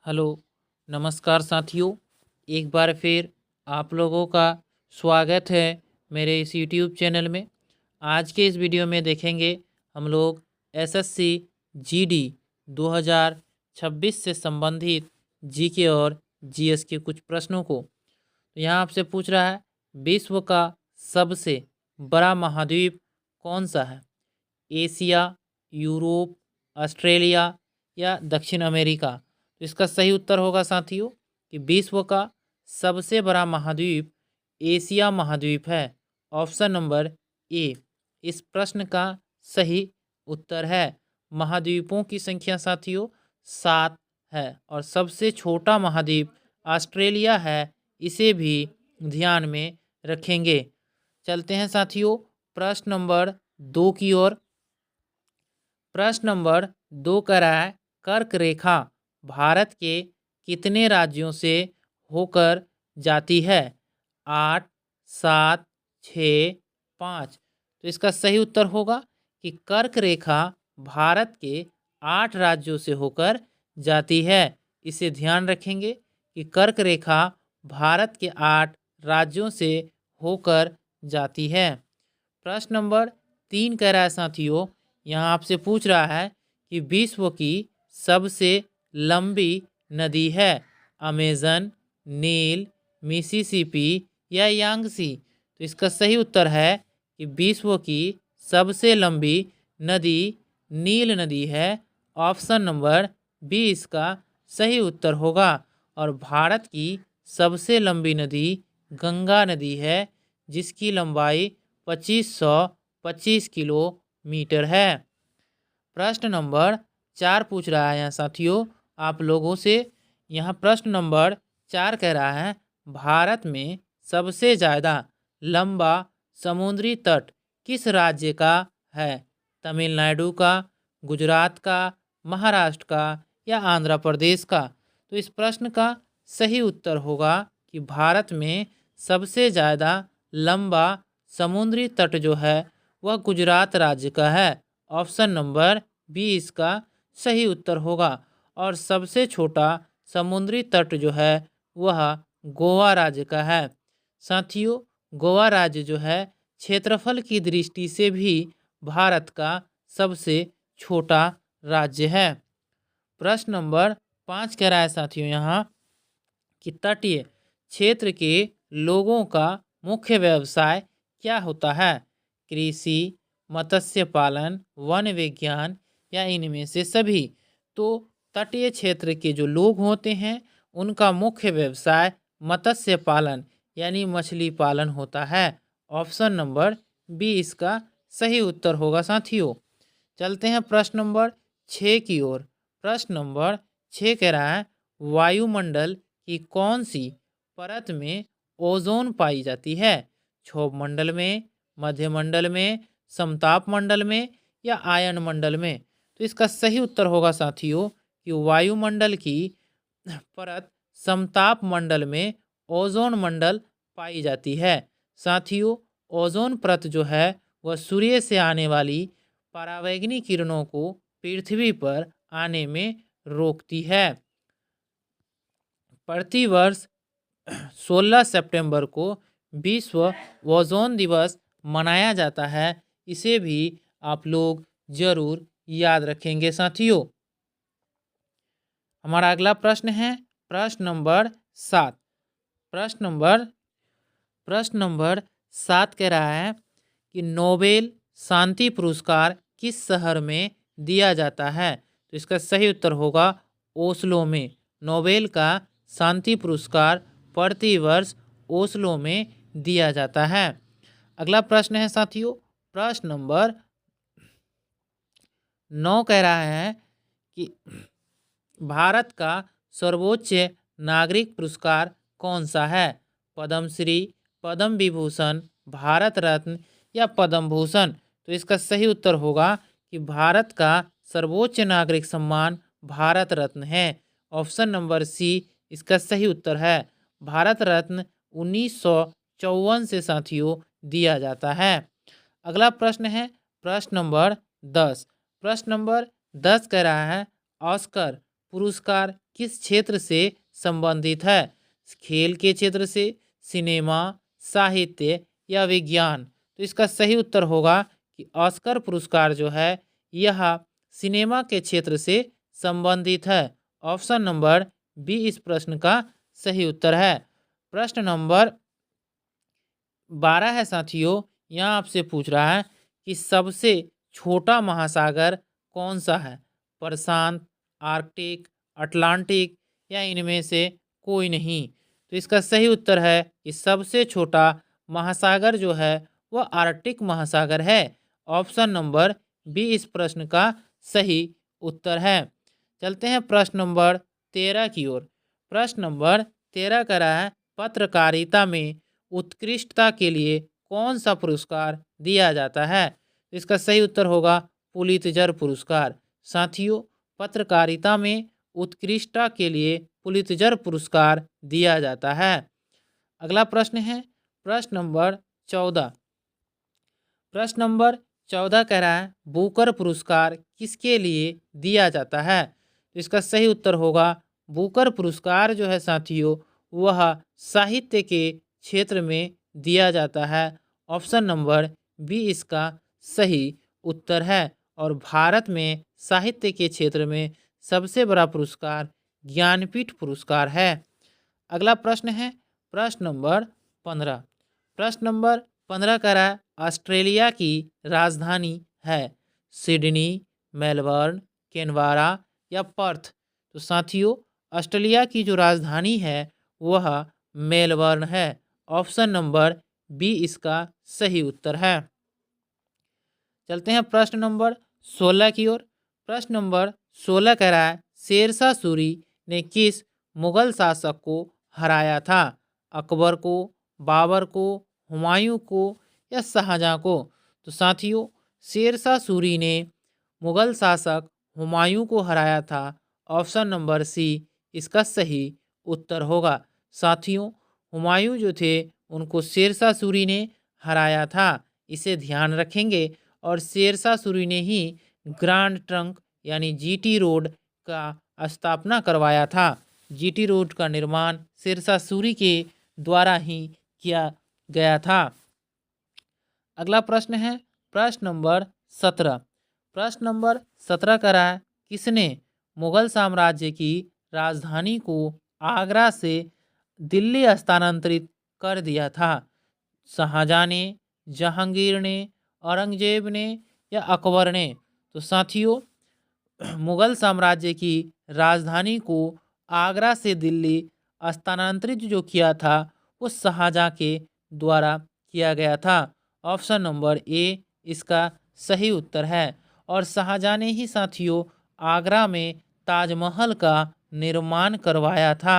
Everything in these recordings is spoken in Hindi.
हेलो, नमस्कार साथियों। एक बार फिर आप लोगों का स्वागत है मेरे इस यूट्यूब चैनल में। आज के इस वीडियो में देखेंगे हम लोग एसएससी जीडी 2026 से संबंधित जीके और जीएस के कुछ प्रश्नों को। तो यहाँ आपसे पूछ रहा है, विश्व का सबसे बड़ा महाद्वीप कौन सा है? एशिया, यूरोप, ऑस्ट्रेलिया या दक्षिण अमेरिका? तो इसका सही उत्तर होगा साथियों कि विश्व का सबसे बड़ा महाद्वीप एशिया महाद्वीप है। ऑप्शन नंबर ए इस प्रश्न का सही उत्तर है। महाद्वीपों की संख्या साथियों 7 है और सबसे छोटा महाद्वीप ऑस्ट्रेलिया है। इसे भी ध्यान में रखेंगे। चलते हैं साथियों प्रश्न नंबर 2 की ओर। प्रश्न नंबर 2 कह रहा है, कर्क रेखा भारत के कितने राज्यों से होकर जाती है? 8, 7, 6, 5। तो इसका सही उत्तर होगा कि कर्क रेखा भारत के 8 राज्यों से होकर जाती है। इसे ध्यान रखेंगे कि कर्क रेखा भारत के 8 राज्यों से होकर जाती है। प्रश्न नंबर 3 कह रहा है साथियों, यहाँ आपसे पूछ रहा है कि विश्व की सबसे लंबी नदी है अमेजन, नील, मिसिसिपी या यांगसी? तो इसका सही उत्तर है कि विश्व की सबसे लंबी नदी नील नदी है। ऑप्शन नंबर बी इसका सही उत्तर होगा। और भारत की सबसे लंबी नदी गंगा नदी है, जिसकी लंबाई 2525 किलोमीटर है। प्रश्न नंबर 4 पूछ रहा है यहाँ साथियों आप लोगों से। यहाँ प्रश्न नंबर 4 कह रहा है, भारत में सबसे ज़्यादा लंबा समुद्री तट किस राज्य का है? तमिलनाडु का, गुजरात का, महाराष्ट्र का या आंध्र प्रदेश का? तो इस प्रश्न का सही उत्तर होगा कि भारत में सबसे ज़्यादा लंबा समुद्री तट जो है वह गुजरात राज्य का है। ऑप्शन नंबर बी इसका सही उत्तर होगा। और सबसे छोटा समुद्री तट जो है वह गोवा राज्य का है। साथियों, गोवा राज्य जो है क्षेत्रफल की दृष्टि से भी भारत का सबसे छोटा राज्य है। प्रश्न नंबर 5 कह रहा है साथियों यहाँ कि तटीय क्षेत्र के लोगों का मुख्य व्यवसाय क्या होता है? कृषि, मत्स्य पालन, वन विज्ञान या इनमें से सभी? तो तटीय क्षेत्र के जो लोग होते हैं उनका मुख्य व्यवसाय मत्स्य पालन यानी मछली पालन होता है। ऑप्शन नंबर बी इसका सही उत्तर होगा साथियों। चलते हैं प्रश्न नंबर 6 की ओर। प्रश्न नंबर 6 कह रहा है, वायुमंडल की कौन सी परत में ओजोन पाई जाती है? क्षोभ मंडल में, मध्यमंडल में, समताप मंडल में या आयन मंडल में? तो इसका सही उत्तर होगा साथियों कि वायुमंडल की परत समताप मंडल में ओजोन मंडल पाई जाती है। साथियों, ओजोन परत जो है वह सूर्य से आने वाली परावैंगनी किरणों को पृथ्वी पर आने में रोकती है। प्रतिवर्ष 16 सितंबर को विश्व ओजोन दिवस मनाया जाता है। इसे भी आप लोग जरूर याद रखेंगे साथियों। हमारा अगला प्रश्न है प्रश्न नंबर 7। प्रश्न नंबर 7 कह रहा है कि नोबेल शांति पुरस्कार किस शहर में दिया जाता है? तो इसका सही उत्तर होगा ओस्लो में। नोबेल का शांति पुरस्कार प्रतिवर्ष ओस्लो में दिया जाता है। अगला प्रश्न है साथियों प्रश्न नंबर 9 कह रहा है कि भारत का सर्वोच्च नागरिक पुरस्कार कौन सा है? पद्मश्री, पद्म विभूषण, भारत रत्न या पद्म भूषण? तो इसका सही उत्तर होगा कि भारत का सर्वोच्च नागरिक सम्मान भारत रत्न है। ऑप्शन नंबर सी इसका सही उत्तर है। भारत रत्न 1954 से साथियों दिया जाता है। अगला प्रश्न है प्रश्न नंबर 10। प्रश्न नंबर 10 कह रहा है, ऑस्कर पुरस्कार किस क्षेत्र से संबंधित है? खेल के क्षेत्र से, सिनेमा, साहित्य या विज्ञान? तो इसका सही उत्तर होगा कि ऑस्कर पुरस्कार जो है यह सिनेमा के क्षेत्र से संबंधित है। ऑप्शन नंबर बी इस प्रश्न का सही उत्तर है। प्रश्न नंबर 12 है साथियों, यहाँ आपसे पूछ रहा है कि सबसे छोटा महासागर कौन सा है? प्रशांत, आर्कटिक, अटलांटिक या इनमें से कोई नहीं? तो इसका सही उत्तर है कि सबसे छोटा महासागर जो है वह आर्कटिक महासागर है। ऑप्शन नंबर बी इस प्रश्न का सही उत्तर है। चलते हैं प्रश्न नंबर 13 की ओर। प्रश्न नंबर 13 कह रहा है पत्रकारिता में उत्कृष्टता के लिए कौन सा पुरस्कार दिया जाता है? इसका सही उत्तर होगा पुलित्जर पुरस्कार। साथियों, पत्रकारिता में उत्कृष्टता के लिए पुलित्जर पुरस्कार दिया जाता है। अगला प्रश्न है प्रश्न नंबर 14। प्रश्न नंबर 14 कह रहा है बुकर पुरस्कार किसके लिए दिया जाता है? तो इसका सही उत्तर होगा बुकर पुरस्कार जो है साथियों वह साहित्य के क्षेत्र में दिया जाता है। ऑप्शन नंबर बी इसका सही उत्तर है। और भारत में साहित्य के क्षेत्र में सबसे बड़ा पुरस्कार ज्ञानपीठ पुरस्कार है। अगला प्रश्न है प्रश्न नंबर 15। प्रश्न नंबर 15 कह रहा है ऑस्ट्रेलिया की राजधानी है सिडनी, मेलबर्न, कैनबरा या पर्थ? तो साथियों, ऑस्ट्रेलिया की जो राजधानी है वह मेलबर्न है। ऑप्शन नंबर बी इसका सही उत्तर है। चलते हैं प्रश्न नंबर 16 की ओर। प्रश्न नंबर 16 कह रहा है शेरशाह सूरी ने किस मुगल शासक को हराया था? अकबर को, बाबर को, हुमायूं को या शाहजहां को? तो साथियों, शेरशाह सूरी ने मुगल शासक हुमायूं को हराया था। ऑप्शन नंबर सी इसका सही उत्तर होगा। साथियों, हुमायूं जो थे उनको शेरशाह सूरी ने हराया था, इसे ध्यान रखेंगे। और शेरशाह सूरी ने ही ग्रांड ट्रंक यानी जीटी रोड का स्थापना करवाया था। जीटी रोड का निर्माण शेरशाह सूरी के द्वारा ही किया गया था। अगला प्रश्न है प्रश्न नंबर 17। प्रश्न नंबर 17 कह रहा है किसने मुगल साम्राज्य की राजधानी को आगरा से दिल्ली स्थानांतरित कर दिया था? शाहजहां ने, जहांगीर ने, औरंगजेब ने या अकबर ने? तो साथियों, मुगल साम्राज्य की राजधानी को आगरा से दिल्ली स्थानांतरित जो किया था वो शाहजहां के द्वारा किया गया था। ऑप्शन नंबर ए इसका सही उत्तर है। और शाहजहां ने ही साथियों आगरा में ताजमहल का निर्माण करवाया था।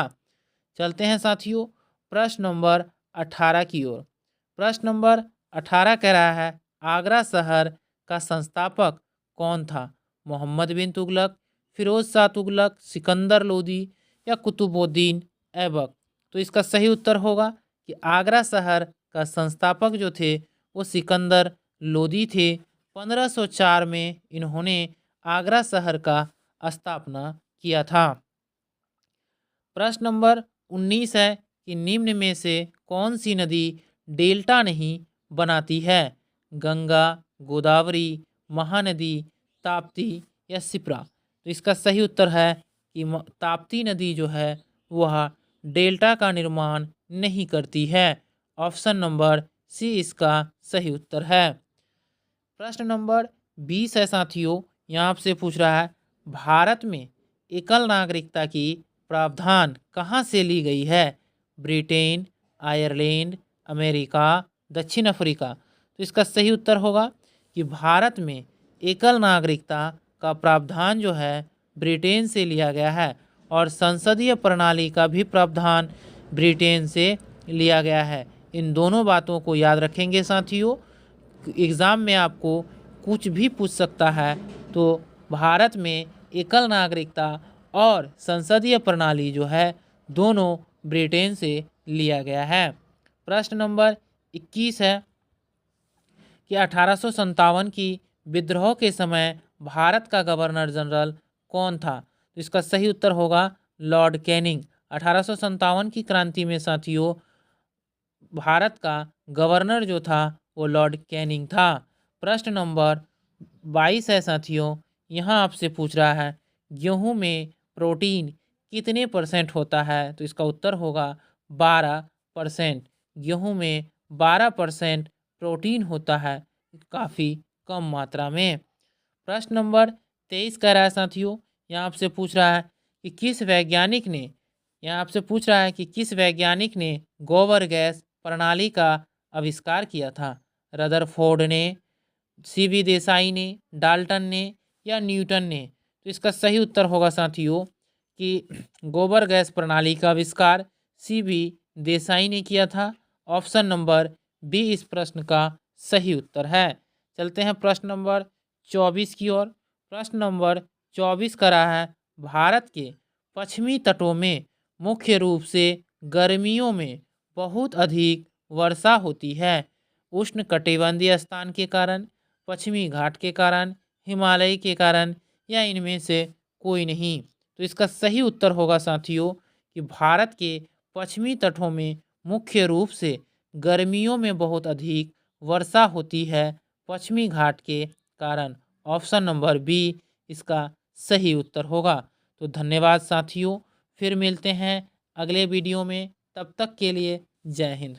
चलते हैं साथियों प्रश्न नंबर 18 की ओर। प्रश्न नंबर 18 कह रहा है आगरा शहर का संस्थापक कौन था? मोहम्मद बिन तुगलक, फिरोज शाह तुगलक, सिकंदर लोदी या कुतुबुद्दीन ऐबक? तो इसका सही उत्तर होगा कि आगरा शहर का संस्थापक जो थे वो सिकंदर लोदी थे। 1504 में इन्होंने आगरा शहर का स्थापना किया था। प्रश्न नंबर 19 है कि निम्न में से कौन सी नदी डेल्टा नहीं बनाती है? गंगा, गोदावरी, महानदी, ताप्ती या शिप्रा? तो इसका सही उत्तर है कि ताप्ती नदी जो है वह डेल्टा का निर्माण नहीं करती है। ऑप्शन नंबर सी इसका सही उत्तर है। प्रश्न नंबर 20 है साथियों, यहाँ आपसे पूछ रहा है भारत में एकल नागरिकता की प्रावधान कहाँ से ली गई है? ब्रिटेन, आयरलैंड, अमेरिका, दक्षिण अफ्रीका? तो इसका सही उत्तर होगा कि भारत में एकल नागरिकता का प्रावधान जो है ब्रिटेन से लिया गया है। और संसदीय प्रणाली का भी प्रावधान ब्रिटेन से लिया गया है। इन दोनों बातों को याद रखेंगे साथियों। एग्ज़ाम में आपको कुछ भी पूछ सकता है, तो भारत में एकल नागरिकता और संसदीय प्रणाली जो है दोनों ब्रिटेन से लिया गया है। प्रश्न नंबर 21 है कि 1857 की विद्रोह के समय भारत का गवर्नर जनरल कौन था? तो इसका सही उत्तर होगा लॉर्ड कैनिंग। 1857 की क्रांति में साथियों भारत का गवर्नर जो था वो लॉर्ड कैनिंग था। प्रश्न नंबर 22 है साथियों, यहाँ आपसे पूछ रहा है गेहूं में प्रोटीन कितने परसेंट होता है? तो इसका उत्तर होगा 12%। गेहूं में 12% प्रोटीन होता है, काफ़ी कम मात्रा में। प्रश्न नंबर 23 कह रहा है साथियों, यहाँ आपसे पूछ रहा है कि किस वैज्ञानिक ने गोबर गैस प्रणाली का आविष्कार किया था? रदरफोर्ड ने, सीवी देसाई ने, डाल्टन ने या न्यूटन ने? तो इसका सही उत्तर होगा साथियों कि गोबर गैस प्रणाली का आविष्कार सीवी देसाई ने किया था। ऑप्शन नंबर बी इस प्रश्न का सही उत्तर है। चलते हैं प्रश्न नंबर 24 की ओर। प्रश्न नंबर 24 का रहा है भारत के पश्चिमी तटों में मुख्य रूप से गर्मियों में बहुत अधिक वर्षा होती है। उष्णकटिबंधीय स्थान के कारण, पश्चिमी घाट के कारण, हिमालय के कारण या इनमें से कोई नहीं? तो इसका सही उत्तर होगा साथियों कि भारत के पश्चिमी तटों में मुख्य रूप से गर्मियों में बहुत अधिक वर्षा होती है, पश्चिमी घाट के कारण। ऑप्शन नंबर बी इसका सही उत्तर होगा। तो धन्यवाद साथियों, फिर मिलते हैं अगले वीडियो में। तब तक के लिए जय हिंद।